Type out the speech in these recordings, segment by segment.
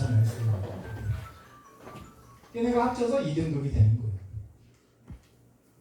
전형했어요. 걔네가 합쳐서 2등급이 되는 거예요.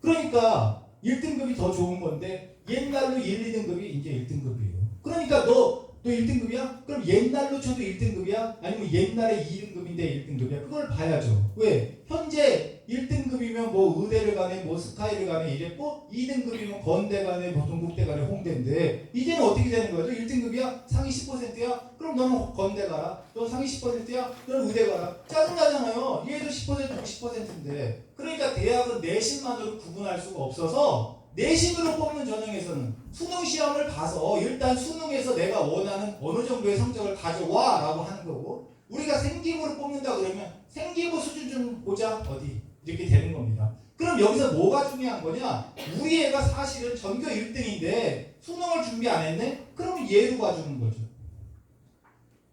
그러니까 1등급이 더 좋은 건데 옛날로 1, 2등급이 이제 1등급이에요. 그러니까 너 1등급이야? 그럼 옛날로 쳐도 1등급이야? 아니면 옛날에 2등급인데 1등급이야? 그걸 봐야죠. 왜? 현재 1등급이면 뭐 의대를 가네, 뭐 스카이를 가네 이랬고 2등급이면 건대 가네, 뭐 동국대 가네, 홍대인데 이제는 어떻게 되는 거죠? 1등급이야? 상위 10%야? 그럼 너는 건대 가라. 너 상위 10%야? 너는 의대 가라. 짜증나잖아요. 얘도 10%고 10%인데. 그러니까 대학은 내신만으로 구분할 수가 없어서 내신으로 뽑는 전형에서는 수능 시험을 봐서 일단 수능에서 내가 원하는 어느 정도의 성적을 가져와 라고 하는 거고, 우리가 생기부를 뽑는다 그러면 생기부 수준 좀 보자 어디 이렇게 되는 겁니다. 그럼 여기서 뭐가 중요한 거냐? 우리 애가 사실은 전교 1등인데 수능을 준비 안 했네? 그러면 얘로 봐주는 거죠.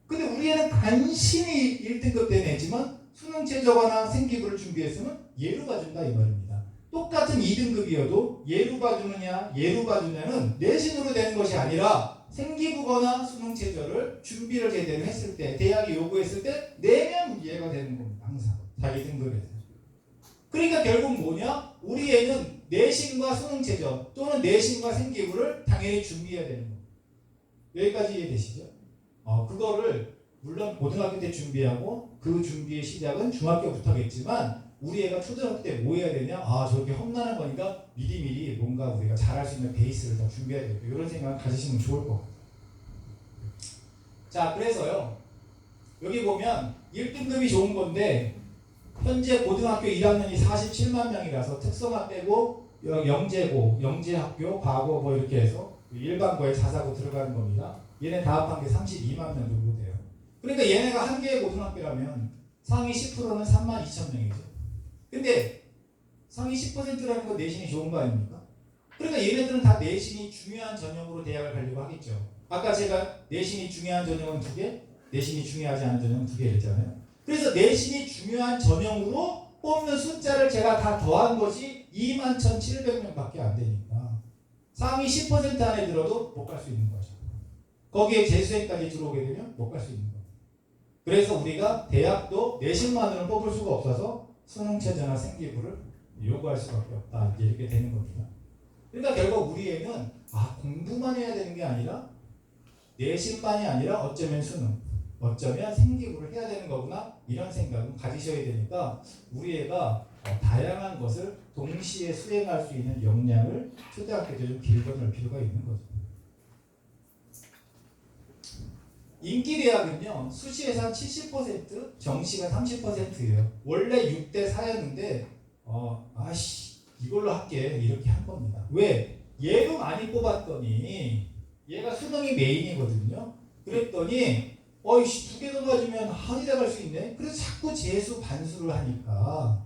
근데 우리 애는 간신히 1등급 된 애지만 수능 최저거나 생기부를 준비했으면 얘로 봐준다 이 말입니다. 똑같은 2등급이어도 얘로 봐주느냐 얘로 봐주냐는 내신으로 되는 것이 아니라 생기부거나 수능 최저를 준비를 제대로 했을 때, 대학이 요구했을 때 내면 이해가 되는 겁니다. 항상 자기 등급에서. 그러니까 결국 뭐냐? 우리 애는 내신과 수능 최저 또는 내신과 생기부를 당연히 준비해야 되는 겁니다. 여기까지 이해되시죠? 그거를 물론 고등학교 때 준비하고 그 준비의 시작은 중학교부터겠지만 우리 애가 초등학교 때 뭐 해야 되냐? 저렇게 험난한 거니까 미리미리 뭔가 우리가 잘할 수 있는 베이스를 더 준비해야 되겠다. 이런 생각 가지시면 좋을 것 같아요. 자, 그래서요. 여기 보면 1등급이 좋은 건데 현재 고등학교 1학년이 47만 명이라서 특성화 빼고 영재고, 영재학교, 과고 뭐 이렇게 해서 일반고에 자사고 들어가는 겁니다. 얘네 다 합한 게 32만 명 정도 돼요. 그러니까 얘네가 한 개의 고등학교라면 상위 10%는 3만 2천 명이죠. 근데 상위 10%라는 건 내신이 좋은 거 아닙니까? 그러니까 얘네들은 다 내신이 중요한 전형으로 대학을 가려고 하겠죠. 아까 제가 내신이 중요한 전형은 2개, 내신이 중요하지 않은 전형은 2개 했잖아요. 그래서 내신이 중요한 전형으로 뽑는 숫자를 제가 다 더한 것이 21,700명밖에 안 되니까 상위 10% 안에 들어도 못 갈 수 있는 거죠. 거기에 재수생까지 들어오게 되면 못 갈 수 있는 거죠. 그래서 우리가 대학도 내신만으로는 뽑을 수가 없어서 수능 최저나 생기부를 요구할 수밖에 없다. 이렇게 되는 겁니다. 그러니까 결국 우리 애는 공부만 해야 되는 게 아니라 내신만이 아니라 어쩌면 수능, 어쩌면 생기부를 해야 되는 거구나 이런 생각은 가지셔야 되니까 우리 애가 다양한 것을 동시에 수행할 수 있는 역량을 초등학교 때 좀 길러낼 필요가 있는 거죠. 인기대학은요 수시에서 한 70%, 정시가 30%예요. 원래 6대 4였는데 이걸로 할게 이렇게 한 겁니다. 왜? 얘도 많이 뽑았더니 얘가 수능이 메인이거든요. 그랬더니 2개 더 가지면 한의대 갈 수 있네. 그래서 자꾸 재수 반수를 하니까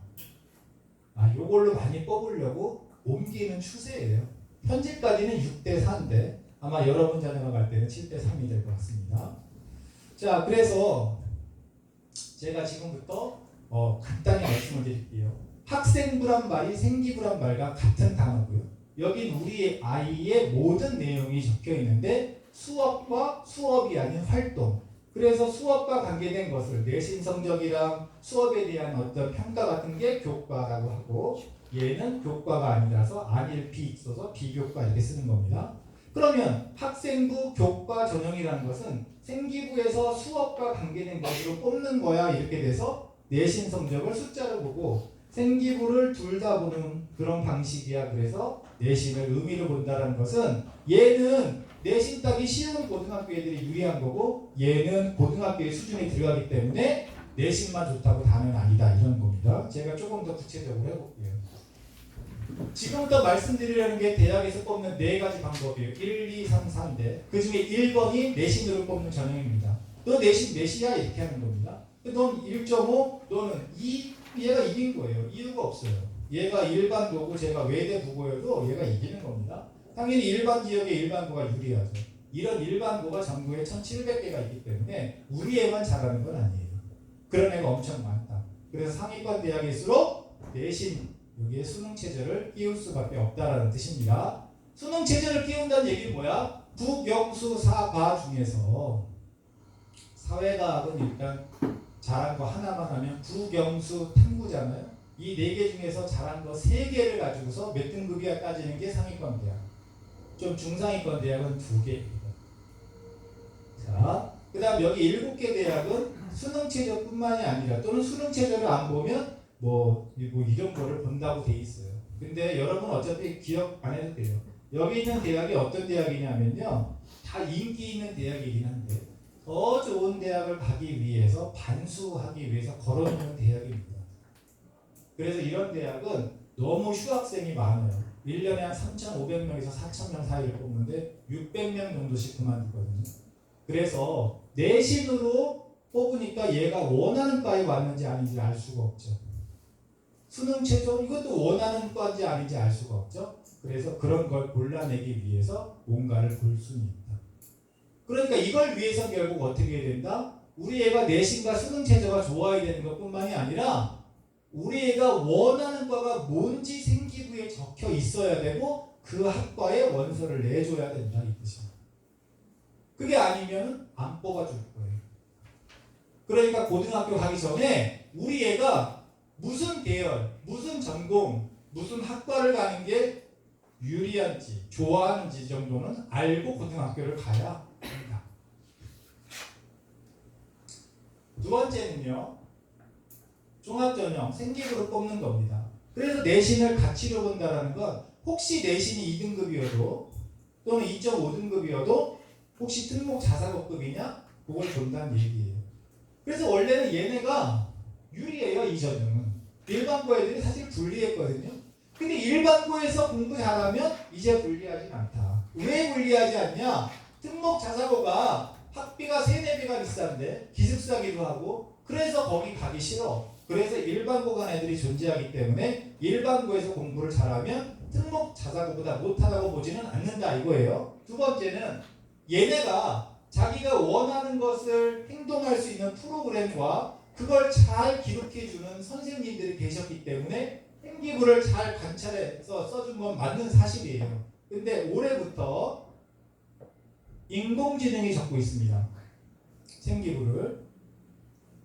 요걸로 많이 뽑으려고 옮기는 추세예요. 현재까지는 6대 4인데 아마 여러분 자녀가 갈 때는 7대 3이 될 것 같습니다. 자, 그래서 제가 지금부터 간단히 말씀을 드릴게요. 학생부란 말이 생기부란 말과 같은 단어고요. 여긴 우리 아이의 모든 내용이 적혀 있는데 수업과 수업이 아닌 활동. 그래서 수업과 관계된 것을 내신 성적이랑 수업에 대한 어떤 평가 같은 게 교과라고 하고, 얘는 교과가 아니라서 아닐 비 있어서 비교과 이렇게 쓰는 겁니다. 그러면 학생부 교과 전형이라는 것은 생기부에서 수업과 관계된 것으로 뽑는 거야 이렇게 돼서 내신 성적을 숫자로 보고 생기부를 둘 다 보는 그런 방식이야. 그래서 내신을 의미로 본다는 것은 얘는 내신 따기 쉬운 고등학교 애들이 유리한 거고 얘는 고등학교의 수준에 들어가기 때문에 내신만 좋다고 다는 아니다 이런 겁니다. 제가 조금 더 구체적으로 해볼게요. 지금부터 말씀드리려는 게 대학에서 뽑는 4가지 방법이에요. 1, 2, 3, 4인데 그 중에 1번이 내신으로 뽑는 전형입니다. 너 내신 몇이야? 이렇게 하는 겁니다. 넌 1.5, 너는 2, 얘가 이긴 거예요. 이유가 없어요. 얘가 일반고고 제가 외대부고여도 얘가 이기는 겁니다. 당연히 일반 지역의 일반고가 유리하죠. 이런 일반고가 전국에 1,700개가 있기 때문에 우리 애만 잘하는 건 아니에요. 그런 애가 엄청 많다. 그래서 상위권 대학일수록 내신 여기에 수능 체제를 끼울 수밖에 없다라는 뜻입니다. 수능 체제를 끼운다는 얘기는 뭐야? 국영수 사과 중에서 사회과학은 일단 잘한 거 하나만 하면 국영수 탐구잖아요. 이 4개 중에서 잘한 거 3개를 가지고서 몇 등급이야 따지는 게 상위권 대학. 좀 중상위권 대학은 2개입니다. 자, 그 다음 여기 7개 대학은 수능 최저뿐만이 아니라 또는 수능 최저를 안 보면 이런 거를 본다고 돼 있어요. 근데 여러분 어차피 기억 안 해도 돼요. 여기 있는 대학이 어떤 대학이냐면요, 다 인기 있는 대학이긴 한데 더 좋은 대학을 가기 위해서 반수하기 위해서 걸어놓는 대학입니다. 그래서 이런 대학은 너무 휴학생이 많아요. 1년에 한 3,500명에서 4,000명 사이를 뽑는데 600명 정도씩 그만두거든요. 그래서 내신으로 뽑으니까 얘가 원하는 과에 왔는지 아닌지 알 수가 없죠. 수능 최저 이것도 원하는 과인지 아닌지 알 수가 없죠. 그래서 그런 걸 골라내기 위해서 뭔가를 볼 수는 있다. 그러니까 이걸 위해서 결국 어떻게 해야 된다? 우리 애가 내신과 수능 최저가 좋아야 되는 것뿐만이 아니라 우리 애가 원하는 과가 뭔지 생기부에 적혀 있어야 되고 그 학과에 원서를 내줘야 된다 이 뜻입니다. 그게 아니면 안 뽑아줄 거예요. 그러니까 고등학교 가기 전에 우리 애가 무슨 계열, 무슨 전공, 무슨 학과를 가는 게 유리한지 좋아하는지 정도는 알고 고등학교를 가야 합니다. 두 번째는요, 종합전형 생기부를 뽑는 겁니다. 그래서 내신을 가치로 본다는 건 혹시 내신이 2등급이어도 또는 2.5등급이어도 혹시 특목 자사고급이냐 그걸 본다는 얘기예요. 그래서 원래는 얘네가 유리해요. 이 전형은 일반고 애들이 사실 불리했거든요. 근데 일반고에서 공부 잘하면 이제 불리하진 않다. 왜 불리하지 않냐? 특목 자사고가 학비가 3-4배가 비싼데 기숙사기도 하고 그래서 거기 가기 싫어. 그래서 일반고 간 애들이 존재하기 때문에 일반고에서 공부를 잘하면 특목 자사고보다 못하다고 보지는 않는다 이거예요. 두 번째는 얘네가 자기가 원하는 것을 행동할 수 있는 프로그램과 그걸 잘 기록해주는 선생님들이 계셨기 때문에 생기부를 잘 관찰해서 써준 건 맞는 사실이에요. 근데 올해부터 인공지능이 적고 있습니다. 생기부를.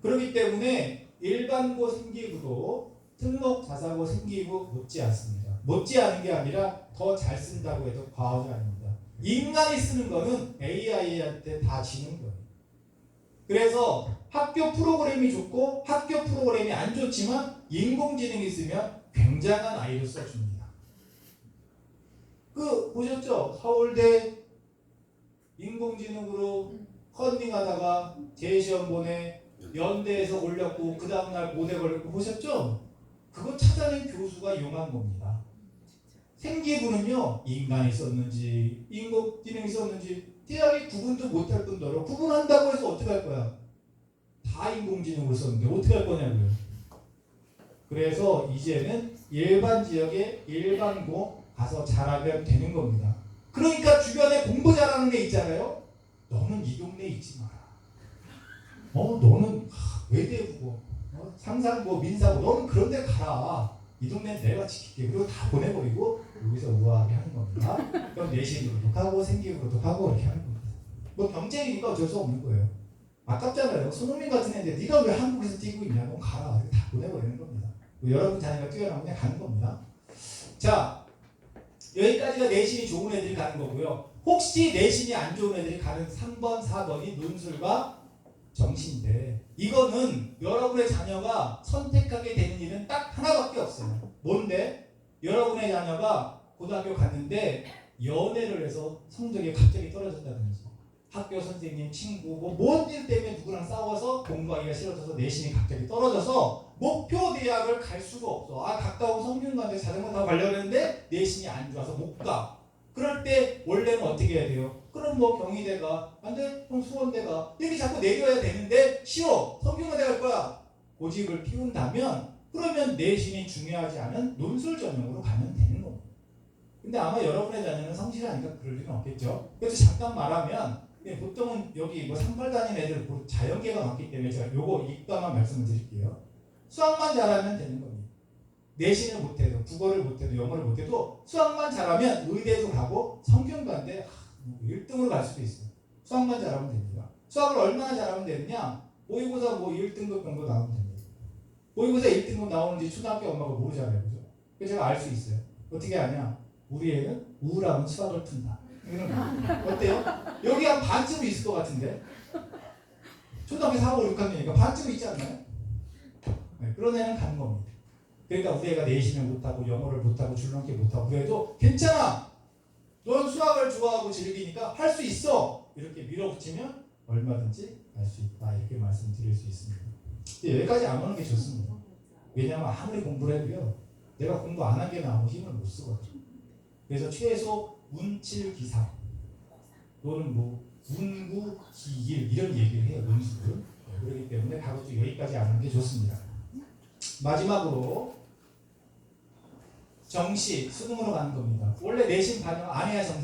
그렇기 때문에 일반고 생기부도 특목 자사고 생기부 못지 않습니다. 못지 않은 게 아니라 더 잘 쓴다고 해도 과언이 아닙니다. 인간이 쓰는 거는 AI한테 다 지는 거예요. 그래서 학교 프로그램이 좋고 학교 프로그램이 안 좋지만 인공지능이 쓰면 굉장한 아이를 써줍니다. 보셨죠? 서울대 인공지능으로 컨닝하다가 재시험 보내 연대에서 올렸고 그 다음날 모대 걸렸고 보셨죠? 그거 찾아낸 교수가 용한 겁니다. 생기부는요, 인간이 썼는지 인공지능이 썼는지 대학이 구분도 못할 뿐더러 구분한다고 해서 어떻게 할 거야? 다 인공지능으로 썼는데 어떻게 할 거냐고요. 그래서 이제는 일반 지역에 일반고 가서 잘하면 되는 겁니다. 그러니까 주변에 공부 잘하는 애 있잖아요. 너는 이 동네에 있지 마라. 너는 외대고 상상고 민사고 너는 그런 데 가라. 이 동네는 내가 지킬게. 그리고 다 보내버리고 여기서 우아하게 하는 겁니다. 그럼 내신으로도 가고 생기부로도 가고 이렇게 하는 겁니다. 뭐 경쟁이니까 어쩔 수 없는 거예요. 아깝잖아요. 손흥민 같은 애인데 네가 왜 한국에서 뛰고 있냐고 가라. 이렇게 다 보내버리는 겁니다. 여러분 자녀가 뛰어나면 그냥 가는 겁니다. 자, 여기까지가 내신이 좋은 애들이 가는 거고요. 혹시 내신이 안 좋은 애들이 가는 3번, 4번이 논술과 정시인데 이거는 여러분의 자녀가 선택하게 되는 일은 딱 하나밖에 없어요. 뭔데? 여러분의 자녀가 고등학교 갔는데 연애를 해서 성적이 갑자기 떨어졌다든지 학교 선생님, 친구 뭔 일 때문에 누구랑 싸워서 공부하기가 싫어져서 내신이 갑자기 떨어져서 목표 대학을 갈 수가 없어. 가까운 성균관대 자전거 타고 가려고 했는데 내신이 안 좋아서 못 가. 그럴 때 원래는 어떻게 해야 돼요? 그럼 경희대가 안 돼? 그럼 수원대가 이렇게 자꾸 내려야 되는데 싫어. 성균관대 갈 거야. 고집을 피운다면 그러면 내신이 중요하지 않은 논술 전형으로 가면 되는 겁니다. 근데 아마 여러분의 자녀는 성실하니까 그럴 일은 없겠죠. 그래서 잠깐 말하면 보통은 여기 3발 다니는 애들 자연계가 많기 때문에 제가 요거 이과만 말씀을 드릴게요. 수학만 잘하면 되는 겁니다. 내신을 못해도 국어를 못해도 영어를 못해도 수학만 잘하면 의대도 가고 성균관대 1등으로 갈 수도 있어요. 수학만 잘하면 됩니다. 수학을 얼마나 잘하면 되느냐? 모의고사 뭐 1등급 정도 나오면 됩니다. 모의고사 1등급 나오는지 초등학교 엄마가 모르잖아요. 그죠? 그래서 제가 알 수 있어요. 어떻게 아냐? 우리 애는 우울하면 수학을 푼다. 이런 거. 어때요? 여기 한 반쯤은 있을 것 같은데? 초등학교 4, 5, 6학년이니까 반쯤은 있지 않나요? 네, 그런 애는 가는 겁니다. 그러니까 우리 애가 내신을 못하고 영어를 못하고 줄넘기 못하고 그래도 괜찮아. 넌 수학을 좋아하고 즐기니까 할 수 있어. 이렇게 밀어붙이면 얼마든지 할 수 있다. 이렇게 말씀드릴 수 있습니다. 여기까지 안 오는 게 좋습니다. 왜냐하면 아무리 공부를 해도요. 내가 공부 안 한 게 나오면 힘을 못 쓰거든요. 그래서 최소 운칠기상 또는 뭐 운구기일 이런 얘기를 해요. 논술을. 그렇기 때문에 가급적 여기까지 안 하는 게 좋습니다. 마지막으로 정시 수능으로 가는 겁니다. 원래 내신 반영 안 해야 정상